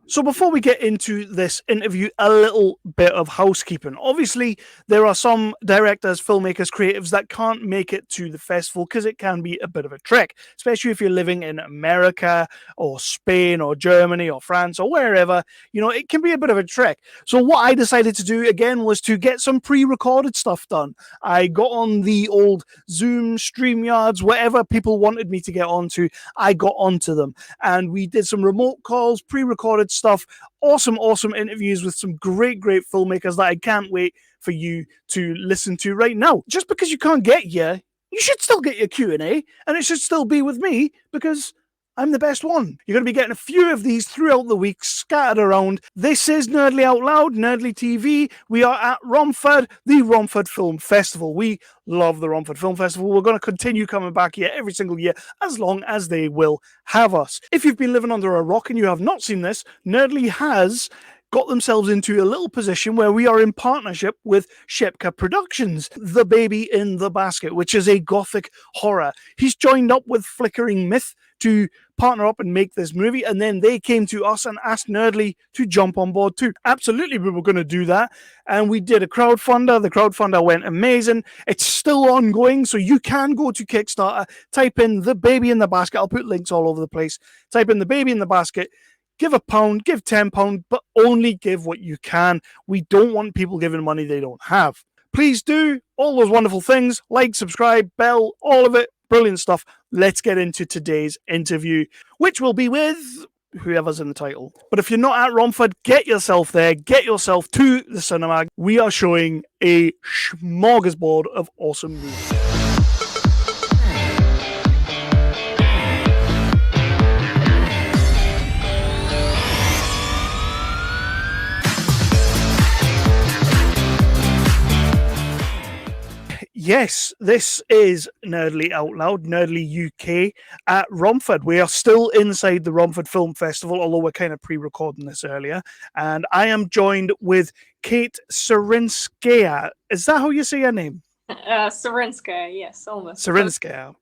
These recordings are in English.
So before we get into this interview, a little bit of housekeeping. Obviously, there are some directors, filmmakers, creatives that can't make it to the festival because it can be a bit of a trek, especially if you're living in America or Spain or Germany or France or wherever. It can be a bit of a trek. So what I decided to do again was to get some pre-recorded stuff done. I got on the old Zoom, StreamYards, whatever people wanted me to get onto, I got onto them. And we did some remote calls, pre-recorded stuff, awesome interviews with some great filmmakers that I can't wait for you to listen to right now. Just because you can't get here, you should still get your Q&A, and it should still be with me because I'm the best one. You're going to be getting a few of these throughout the week, scattered around. This is Nerdly Out Loud, Nerdly TV. We are at Romford, the Romford Film Festival. We love the Romford Film Festival. We're going to continue coming back here every single year as long as they will have us. If you've been living under a rock and you have not seen this, Nerdly has got themselves into a little position where we are in partnership with Shepka Productions, The Baby in the Basket, which is a gothic horror. He's joined up with Flickering Myth to partner up and make this movie, and then they came to us and asked Nerdly to jump on board too. Absolutely, we were going to do that, and we did a crowdfunder. The crowdfunder went amazing. It's still ongoing, so you can go to Kickstarter, type in The Baby in the Basket. I'll put links all over the place. Type in The Baby in the Basket. Give £1, give £10, but only give what you can. We don't want people giving money they don't have. Please do all those wonderful things. Like, subscribe, bell, all of it. Brilliant stuff. Let's get into today's interview, which will be with whoever's in the title. But if you're not at Romford, get yourself there. Get yourself to the cinema. We are showing a smorgasbord of awesome movies. Yes, this is Nerdly Out Loud, Nerdly UK at Romford. We are still inside the Romford Film Festival, although we're kind of pre-recording this earlier. And I am joined with Kate Surinskaya. Is that how you say your name? Surinskaya, yes, almost. Surinskaya.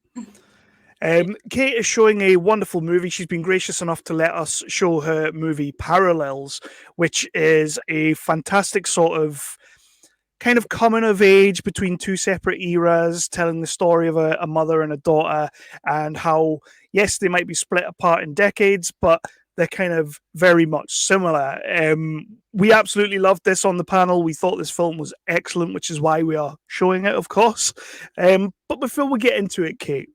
Kate is showing a wonderful movie. She's been gracious enough to let us show her movie Parallels, which is a fantastic sort of kind of coming of age between two separate eras, telling the story of a mother and a daughter, and how, yes, they might be split apart in decades, but they're kind of very much similar. We absolutely loved this on the panel. We thought this film was excellent, which is why we are showing it, of course. But before we get into it, Kate,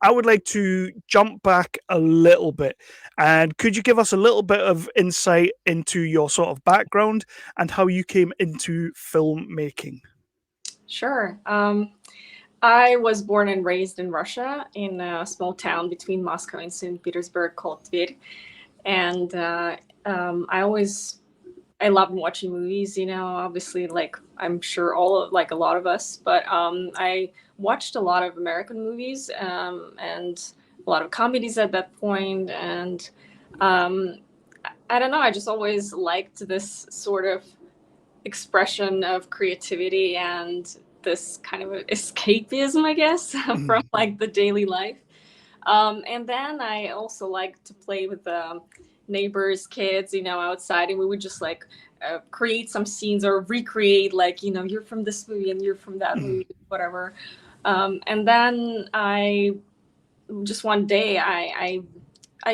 I would like to jump back a little bit. And could you give us a little bit of insight into your sort of background and how you came into filmmaking? Sure. I was born and raised in Russia, in a small town between Moscow and St. Petersburg called Tver. And I loved watching movies, obviously, like I'm sure a lot of us, but I watched a lot of American movies and a lot of comedies at that point. And I don't know, I just always liked this sort of expression of creativity and this kind of escapism, I guess, from like the daily life. And then I also liked to play with the neighbors' kids, outside, and we would just like create some scenes or recreate, like, you're from this movie and you're from that movie, whatever. And then just one day I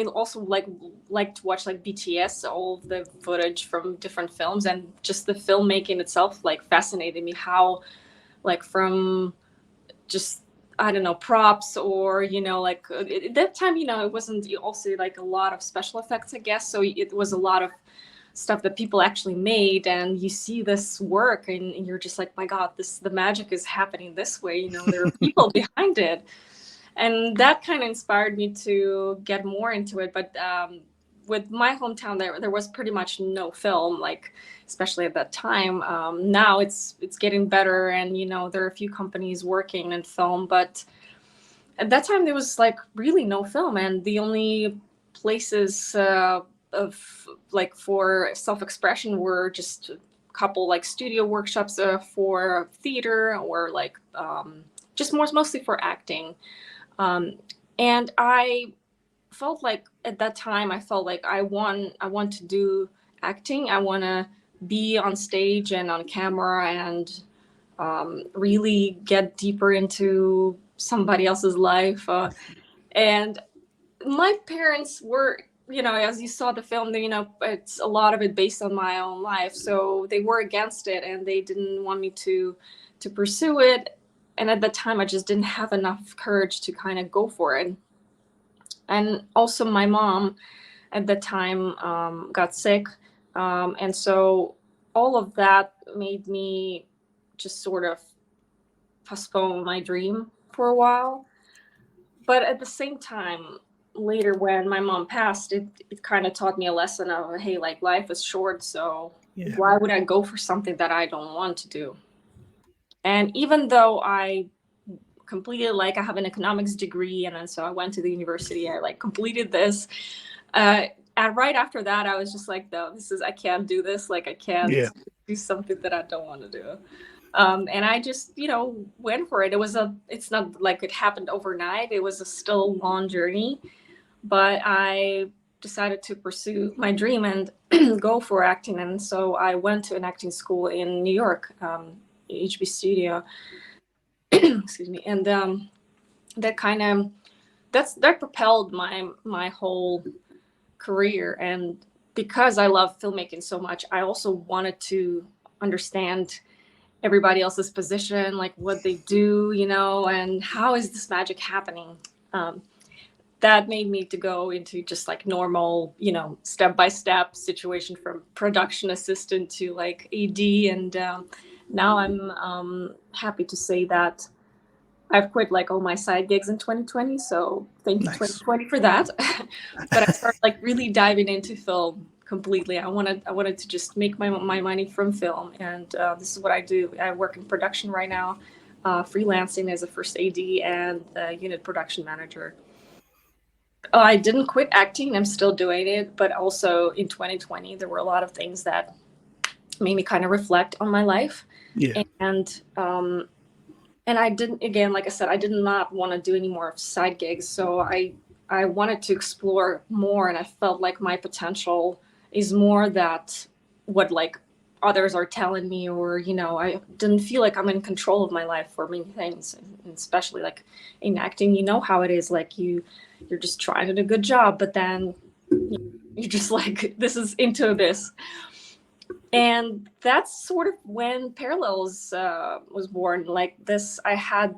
also like to watch like BTS, all of the footage from different films, and just the filmmaking itself like fascinated me. How like from just, I don't know, props or, like at that time, it wasn't also like a lot of special effects, I guess. So it was a lot of stuff that people actually made, and you see this work and you're just like, my God, the magic is happening this way. There are people behind it. And that kind of inspired me to get more into it. But with my hometown, there was pretty much no film, like, especially at that time. Now it's getting better, and there are a few companies working in film, but at that time there was like really no film, and the only places of like for self-expression were just a couple like studio workshops for theater, or like just mostly for acting. And I felt like at that time I felt like I want to do acting. I want to be on stage and on camera and really get deeper into somebody else's life. And my parents were, as you saw the film, it's a lot of it based on my own life, so they were against it and they didn't want me to pursue it. And at that time I just didn't have enough courage to kind of go for it. And also my mom at the time got sick, and so all of that made me just sort of postpone my dream for a while. But at the same time, later when my mom passed, it kind of taught me a lesson of, hey, like, life is short, so Yeah. why would I go for something that I don't want to do? And even though I completed, like, I have an economics degree, and then so I went to the university, I like completed this. And right after that, I was just like, no, I can't do this. Like, I can't Yeah. do something that I don't want to do. And I just, went for it. It's not like it happened overnight. It was still a long journey, but I decided to pursue my dream and go for acting. And so I went to an acting school in New York, HB Studio. Excuse me. And that kind of that propelled my whole career. And because I love filmmaking so much, I also wanted to understand everybody else's position, like what they do, and how is this magic happening. That made me to go into just like normal, step-by-step situation from production assistant to like AD. And now I'm happy to say that I've quit like all my side gigs in 2020. So thank you, Nice. 2020, for that. But I started like really diving into film completely. I wanted to just make my money from film, and this is what I do. I work in production right now, freelancing as a first AD and a unit production manager. I didn't quit acting. I'm still doing it, but also in 2020 there were a lot of things that made me kind of reflect on my life. Yeah. And I didn't, again, like I said, I did not want to do any more side gigs. So I wanted to explore more, and I felt like my potential is more that what like others are telling me, or I didn't feel like I'm in control of my life for many things, and especially like in acting, how it is, like you're just trying to do a good job, but then you're just like, this is into this. And that's sort of when Parallels was born. Like this, I've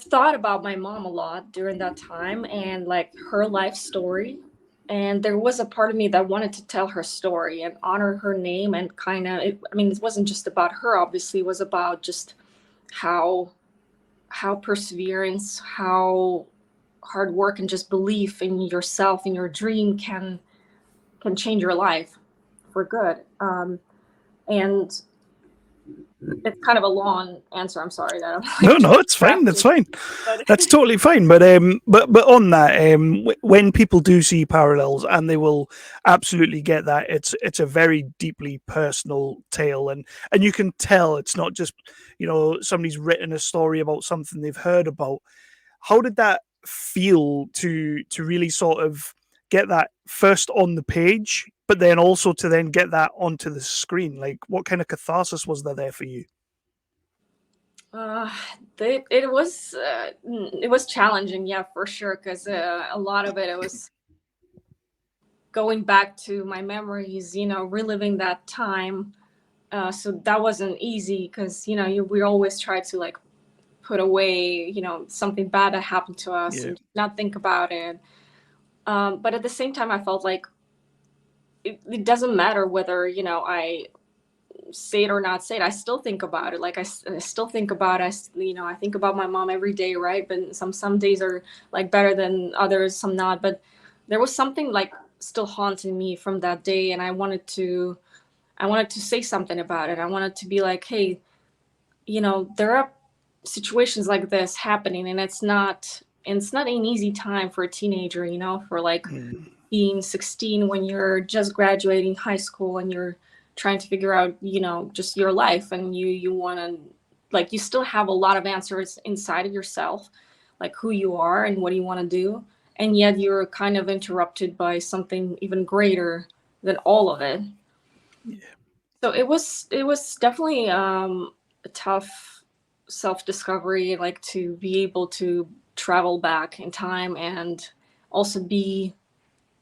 thought about my mom a lot during that time and like her life story. And there was a part of me that wanted to tell her story and honor her name, and kind of, it wasn't just about her, obviously. It was about just how perseverance, how hard work, and just belief in yourself, in your dream can change your life for good. And it's kind of a long answer. I'm sorry that I'm like, No, it's fine. That's fine. but That's totally fine. But on that, when people do see parallels, and they will absolutely get that, it's a very deeply personal tale, and you can tell it's not just somebody's written a story about something they've heard about. How did that feel to really sort of get that first on the page, but then also to then get that onto the screen? Like, what kind of catharsis was there for you? Uh, it was challenging, yeah, for sure, because a lot of it was going back to my memories, reliving that time. So that wasn't easy because we always try to like put away something bad that happened to us, Yeah. and not think about it. But at the same time, I felt like it doesn't matter whether I say it or not say it. I still think about it. Like I still think about it. I think about my mom every day, right? But some days are like better than others, some not. But there was something like still haunting me from that day, and I wanted to say something about it. I wanted to be like, hey, there are situations like this happening, and it's not an easy time for a teenager, for like being 16 when you're just graduating high school and you're trying to figure out, just your life, and you want to, like, you still have a lot of answers inside of yourself, like who you are and what you want to do. and yet you're kind of interrupted by something even greater than all of it. Yeah. So it was definitely a tough self-discovery, like to be able to travel back in time and also be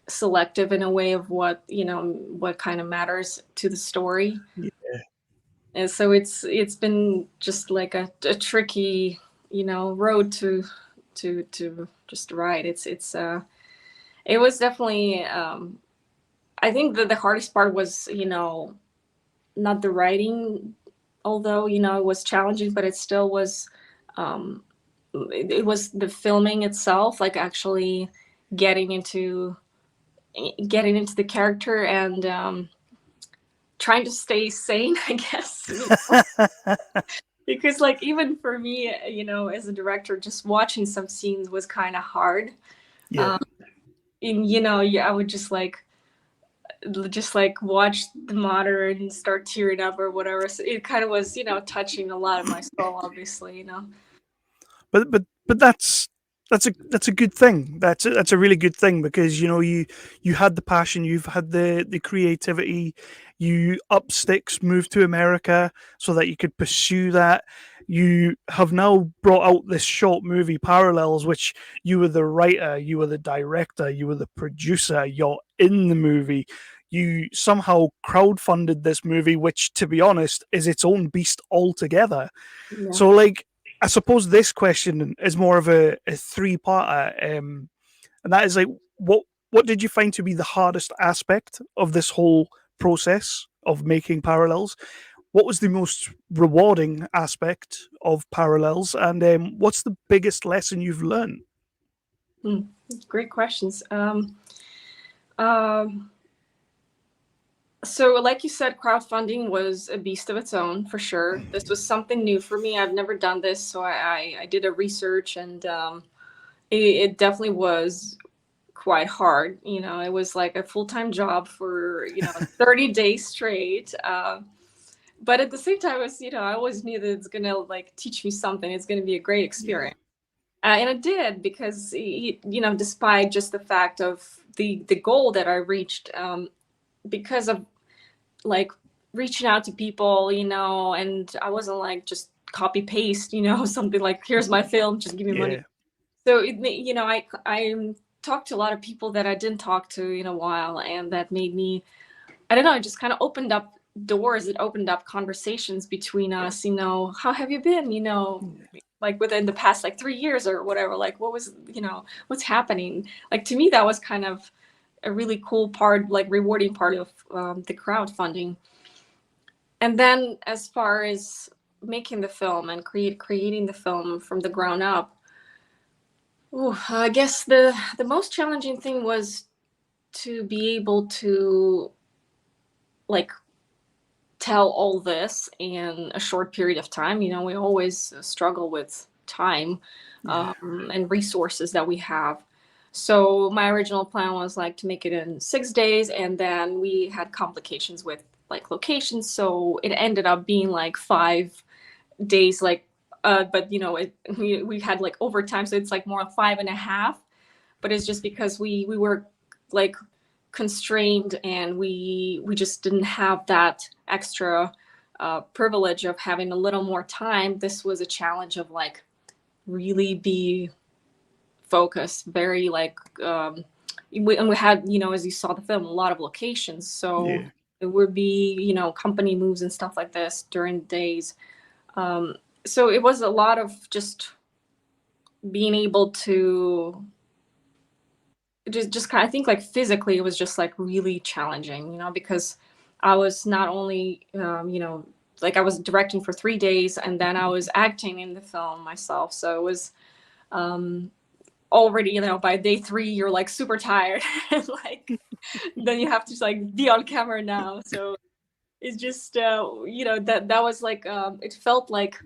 selective in a way of what, what kind of matters to the story. Yeah. And so it's been just like a tricky, road to just ride. It was definitely, I think that the hardest part was, not the writing, although, it was challenging, but it still was, um, it was the filming itself, like actually getting into getting into the character and, trying to stay sane, I guess. Because like even for me, as a director, just watching some scenes was kind of hard. Yeah. Um, and yeah, I would just like watch the monitor and start tearing up or whatever. So it kind of was, touching a lot of my soul, obviously. But that's a good thing. That's a really good thing, because you had the passion, you've had the creativity, you up sticks, moved to America so that you could pursue that. You have now brought out this short movie Parallels, which you were the writer, you were the director, you were the producer, you're in the movie. You somehow crowdfunded this movie, which, to be honest, is its own beast altogether. Yeah. So, like, I suppose this question is more of a three-parter, and that is like, what did you find to be the hardest aspect of this whole process of making Parallels? What was the most rewarding aspect of Parallels, and what's the biggest lesson you've learned? Hmm. Great questions. Um, so, like you said, crowdfunding was a beast of its own for sure. This was something new for me. I've never done this, so I did a research, and it definitely was quite hard. It was like a full time job for 30 days straight. But at the same time, it was, I always knew that it's gonna like teach me something. It's gonna be a great Yeah, experience. And it did, because despite just the fact of the goal that I reached, because of like reaching out to people, and I wasn't like just copy paste, something like, here's my film, just give me money. yeah, So I talked to a lot of people that I didn't talk to in a while, and that made me, I don't know, it just kind of opened up doors. It opened up conversations between us. How have you been? Like within the past like 3 years or whatever. Like what was, what's happening? Like to me, that was kind of a really cool part, like rewarding part of the crowdfunding. And then as far as making the film and creating the film from the ground up, ooh, I guess the most challenging thing was to be able to like tell all this in a short period of time. We always struggle with time, yeah, and resources that we have. So my original plan was like to make it in 6 days, and then we had complications with like locations, so it ended up being like 5 days. Like, but we had like overtime, so it's like more 5.5. But it's just because we were like constrained, and we just didn't have that extra privilege of having a little more time. This was a challenge of like really be focused, very like, and we had, as you saw the film, a lot of locations, so yeah. it would be, company moves and stuff like this during the days. um, so it was a lot of just being able to just kind of, I think like physically it was just like really challenging, because I was not only, like I was directing for 3 days, and then I was acting in the film myself. So it was, um, already, by day 3, you're like super tired. And like, then you have to like be on camera now. So it's just, that was like, it felt like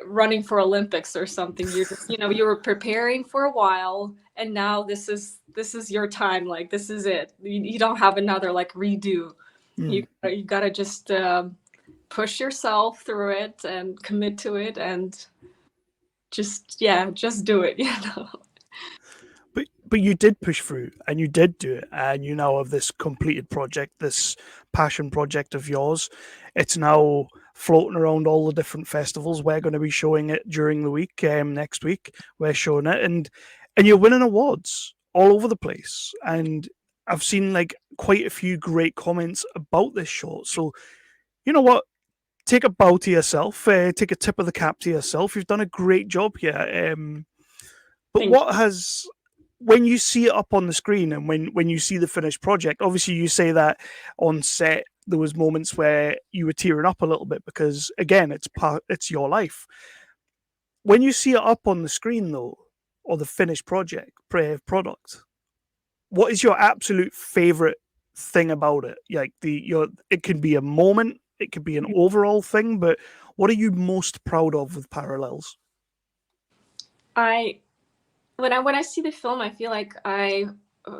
running for Olympics or something. You're just, you were preparing for a while, and now this is your time. Like this is it. You don't have another like redo. Mm. You gotta just push yourself through it and commit to it, and just, yeah, just do it. You know. But but you did push through and you did do it, and you now have this completed project, this passion project of yours. It's now floating around all the different festivals. We're going to be showing it during the week. Next week we're showing it, and you're winning awards all over the place. And I've seen like quite a few great comments about this short. So you know what? Take a bow to yourself. Take a tip of the cap to yourself. You've done a great job here. But Thank what has, when you see it up on the screen and when you see the finished project, obviously you say that on set there was moments where you were tearing up a little bit because again it's your life. When you see it up on the screen though, or the finished product, what is your absolute favorite thing about it? Like it could be a moment, it could be an you. overall thing, but what are you most proud of with Parallels? I when I see the film, I feel like I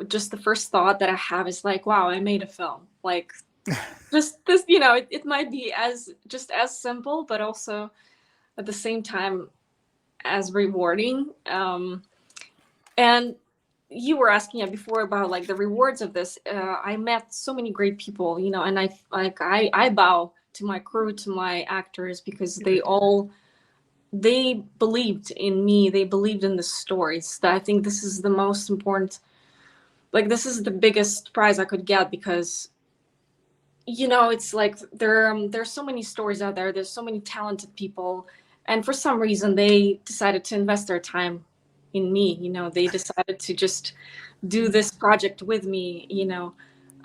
just the first thought that I have is like, wow, I made a film. Like just this, it might be as simple, but also at the same time as rewarding. And you were asking before about like the rewards of this. I met so many great people, and I bow to my crew, to my actors, because they believed in me. They believed in the stories. That I think this is the most important. Like this is the biggest prize I could get because it's like there's so many stories out there. There's so many talented people, and for some reason they decided to invest their time in me. They decided to just do this project with me.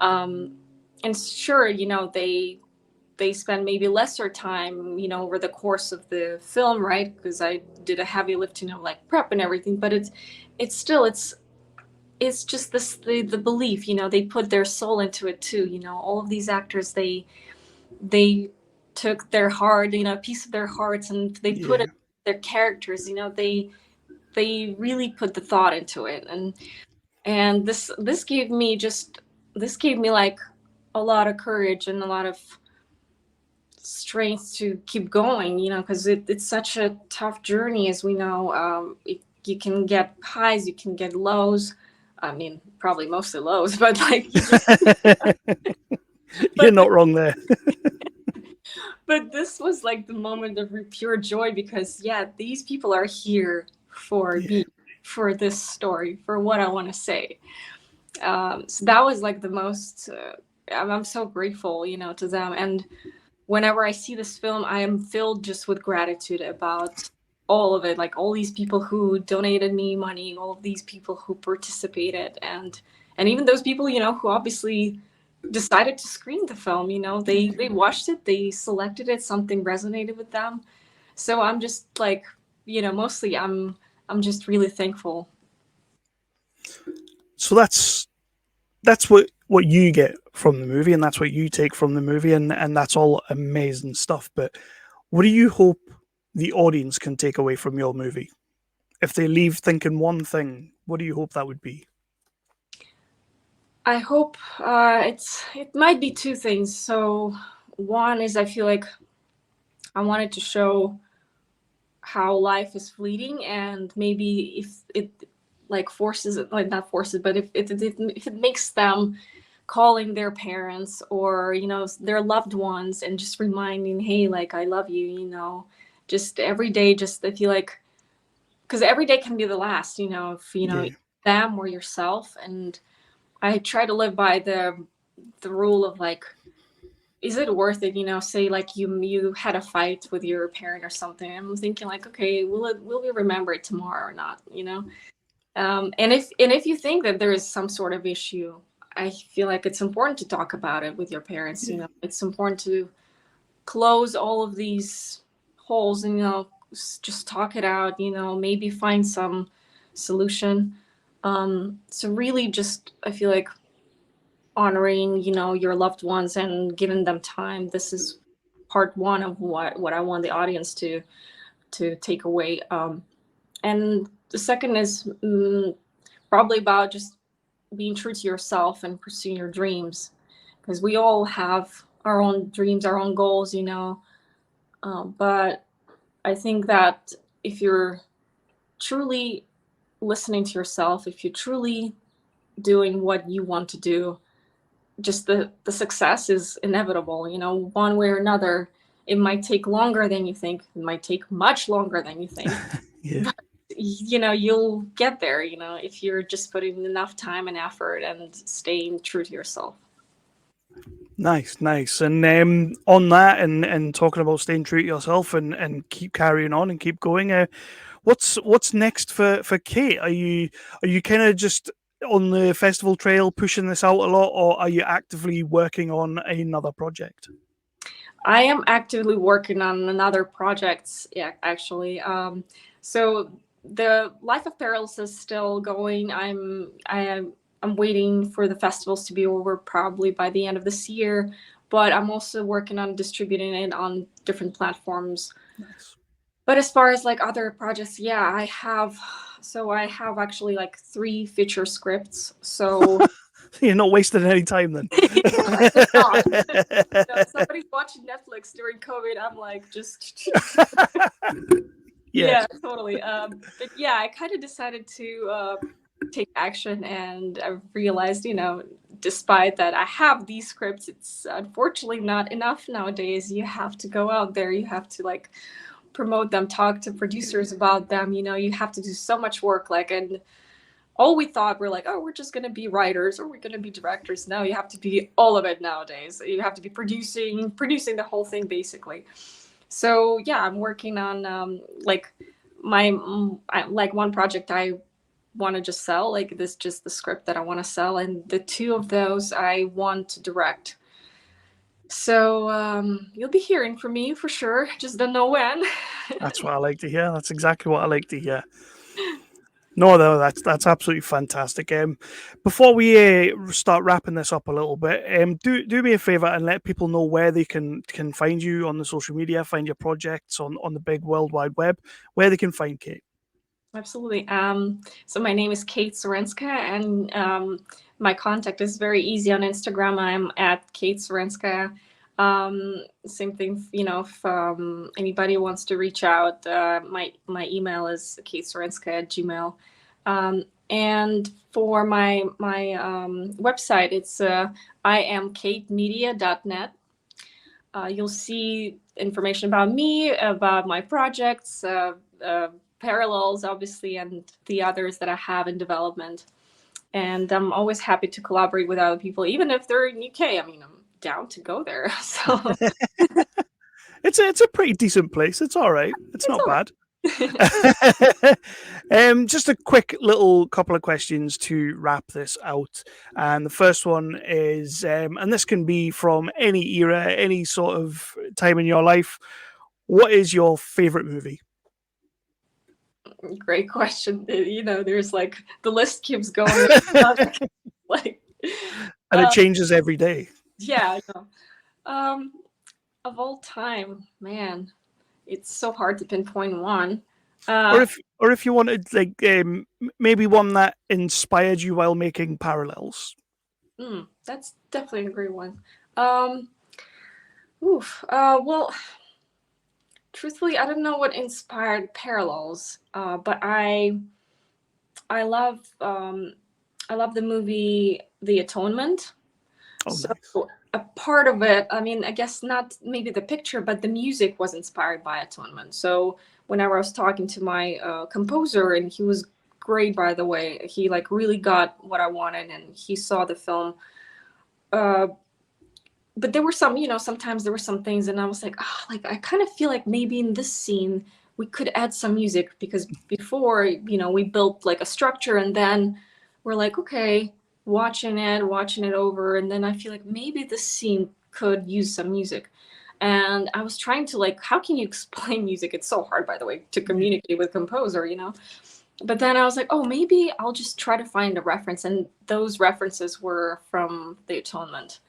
And sure, they spend maybe lesser time, over the course of the film, right? Because I did a heavy lifting of like prep and everything, but it's still it's just the belief, they put their soul into it too. All of these actors, they took their heart, a piece of their hearts, and they put Yeah, it their characters. They really put the thought into it, and this gave me like a lot of courage and a lot of strength to keep going, because it's such a tough journey, as we know. You can get highs, you can get lows. I mean, probably mostly lows, but like you just, you're but not wrong there. but this was like the moment of pure joy because yeah, these people are here for Yeah, me, for this story, for what I want to say. So that was like the most. I'm so grateful, to them, and whenever I see this film, I am filled just with gratitude about all of it. Like all these people who donated me money, all of these people who participated, and even those people, who obviously decided to screen the film. They watched it, they selected it, something resonated with them. So I'm just like, mostly I'm just really thankful. so that's what you get from the movie, and that's what you take from the movie, and that's all amazing stuff. But what do you hope the audience can take away from your movie? If they leave thinking one thing, what do you hope that would be? I hope it might be two things. So one is I feel like I wanted to show how life is fleeting, and maybe if it like forces it, like not forces, but if it makes them calling their parents or their loved ones and just reminding, hey, like I love you, just every day, just I feel like, because every day can be the last, if Yeah, them or yourself. And I try to live by the rule of like, is it worth it? Say like you had a fight with your parent or something. I'm thinking like, okay, will we remember it tomorrow or not? And if you think that there is some sort of issue, I feel like it's important to talk about it with your parents. yeah, It's important to close all of these holes and just talk it out. Maybe find some solution. So really, just I feel like honoring your loved ones and giving them time. This is part one of what I want the audience to take away. And the second is probably about just being true to yourself and pursuing your dreams, because we all have our own dreams, our own goals, but I think that if you're truly listening to yourself, if you're truly doing what you want to do, just the success is inevitable, one way or another. It might take longer than you think, it might take much longer than you think, Yeah. but you'll get there, if you're just putting enough time and effort and staying true to yourself. Nice, nice. And on that, and talking about staying true to yourself and keep carrying on and keep going. What's next for Kate? Are you kind of just on the festival trail pushing this out a lot, or are you actively working on another project? I am actively working on another project, yeah, actually. So the Life of Perils is still going. I'm waiting for the festivals to be over probably by the end of this year, but I'm also working on distributing it on different platforms. Nice. But as far as like other projects, yeah, I have actually like 3 feature scripts. So You're not wasting any time then. not. Somebody's watching Netflix during COVID. I'm like, just Yeah. yeah, totally. But yeah, I kind of decided to take action, and I realized, despite that I have these scripts, it's unfortunately not enough nowadays. You have to go out there, you have to like promote them, talk to producers about them. You have to do so much work. Like, and all we thought, we're like, oh, we're just gonna be writers or we're gonna be directors. No, you have to be all of it nowadays. You have to be producing the whole thing basically. So yeah, I'm working on like like one project I want to just sell, like this, just the script that I want to sell, and the 2 of those I want to direct. So you'll be hearing from me for sure, just don't know when. That's what I like to hear. That's exactly what I like to hear. No, that's absolutely fantastic. Before we start wrapping this up a little bit, do me a favor and let people know where they can find you on the social media, find your projects on the big world wide web, where they can find Kate. Absolutely. So my name is Kate Surinskaya, and my contact is very easy on Instagram. I'm at Kate Surinskaya. Same thing, if anybody wants to reach out, my email is katesurinskaya@gmail. And for my website, it's iamkatemedia.net. You'll see information about me, about my projects, parallels, obviously, and the others that I have in development. And I'm always happy to collaborate with other people, even if they're in UK. I mean, I'm down to go there. So It's a pretty decent place. It's all right. It's it's not all right. bad. Just a quick little couple of questions to wrap this out. And the first one is, and this can be from any era, any sort of time in your life. What is your favorite movie? Great question. There's like the list keeps going. Like, And it uh, changes every day. yeah, I know. Of all time, man, it's so hard to pinpoint one. Or Uh, if you wanted like maybe one that inspired you while making parallels. that's definitely a great one. Well, truthfully, I don't know what inspired Parallels, but I love I love the movie The Atonement. Oh, So nice. a part of it, I mean, I guess not maybe the picture, but the music was inspired by Atonement. So whenever I was talking to my composer, and he was great, by the way, he like really got what I wanted, and he saw the film. Uh, but there were some, sometimes there were some things, and I was like, like I kind of feel like maybe in this scene we could add some music, because before, we built like a structure, and then we're like, okay, watching it over, and then I feel like maybe this scene could use some music. And I was trying to like, how can you explain music? It's so hard, by the way, to communicate with composer. But then I was like, oh, maybe I'll just try to find a reference, and those references were from The Atonement.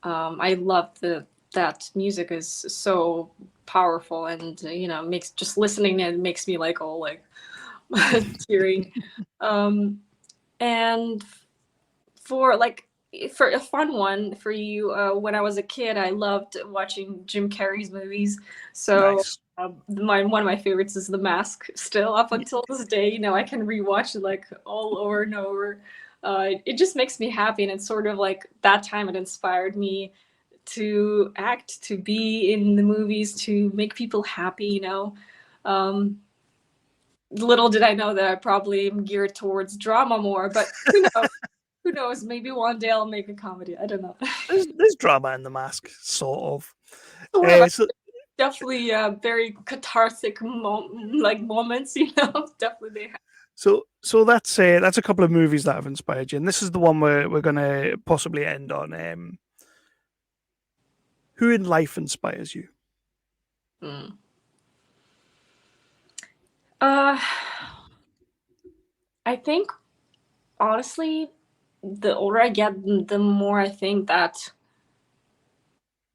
I love that music is so powerful, and makes just listening, it makes me like all like tearing. Um, and for like, for a fun one for you, when I was a kid, I loved watching Jim Carrey's movies. So Nice. One of my favorites is The Mask. Still, up until this day, I can rewatch it like all over and over. It just makes me happy, and it's sort of like that time it inspired me to act, to be in the movies, to make people happy. Little did I know that I probably am geared towards drama more, but who knows? Who knows? Maybe one day I'll make a comedy. I don't know. There's drama in The Mask, sort of. Sort of. So, Definitely very cathartic moments, definitely they have. so that's a couple of movies that have inspired you, and this is the one we're going to possibly end on. Who in life inspires you? I think, honestly, the older I get, the more I think that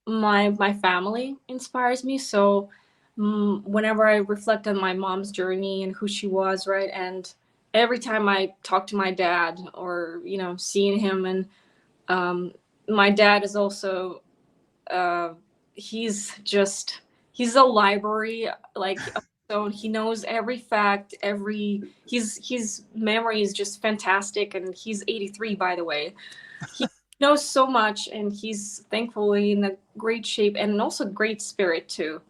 my family inspires me. So whenever I reflect on my mom's journey and who she was, right, and every time I talk to my dad, or seeing him, and my dad is also he's a library, like, so he knows every fact, his memory is just fantastic, and he's 83, by the way. He knows so much, and he's thankfully in a great shape, and also great spirit too.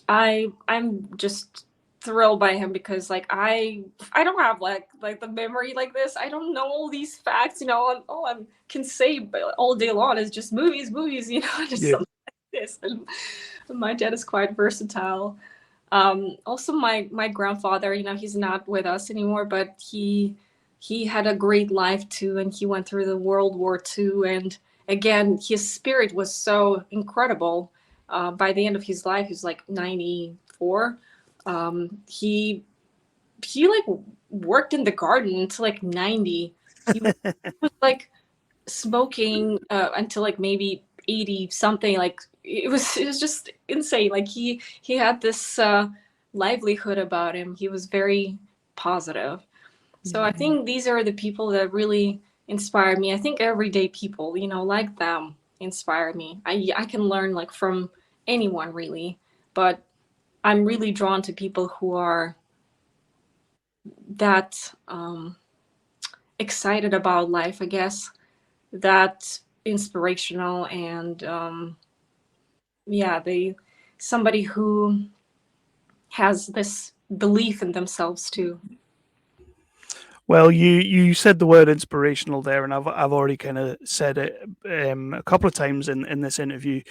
I'm just thrilled by him, because like I don't have like the memory like this. I don't know all these facts, all I can say all day long is just movies, just something like this. And my dad is quite versatile. Also my grandfather, he's not with us anymore, but he had a great life too, and he went through the World War II, and again his spirit was so incredible. By the end of his life, he's like 94. He like worked in the garden until like 90. He was like smoking until like maybe 80 something. Like it was just insane. Like he had this livelihood about him. He was very positive. So I think these are the people that really inspire me. I think everyday people, like them, inspire me. I can learn like from anyone really, but I'm really drawn to people who are that excited about life, I guess, that inspirational, and somebody who has this belief in themselves too. Well, you said the word inspirational there, and I've already kind of said it a couple of times in this interview.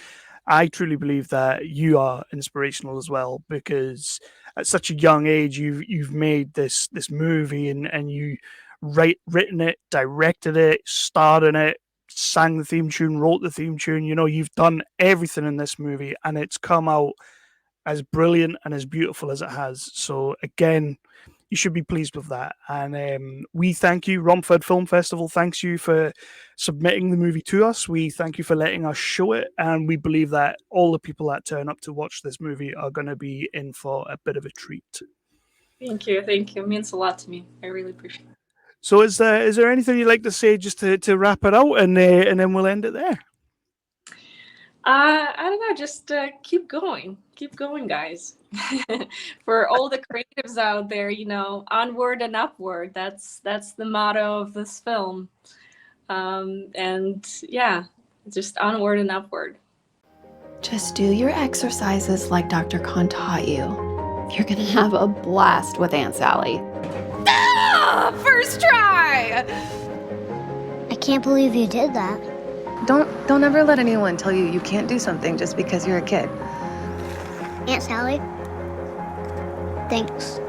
I truly believe that you are inspirational as well, because at such a young age you've made this movie, and you written it, directed it, starred in it, sang the theme tune, wrote the theme tune. You've done everything in this movie, and it's come out as brilliant and as beautiful as it has. So again, you should be pleased with that. And we thank you. Romford Film Festival thanks you for submitting the movie to us. We thank you for letting us show it. And we believe that all the people that turn up to watch this movie are going to be in for a bit of a treat. Thank you. Thank you. It means a lot to me. I really appreciate it. So is there anything you'd like to say just to wrap it out, and then we'll end it there? I don't know, just keep going, guys. For all the creatives out there, onward and upward. That's the motto of this film. And yeah, just onward and upward. Just do your exercises like Dr. Khan taught you. You're gonna have a blast with Aunt Sally. Ah, first try! I can't believe you did that. Don't ever let anyone tell you can't do something just because you're a kid. Aunt Sally, thanks.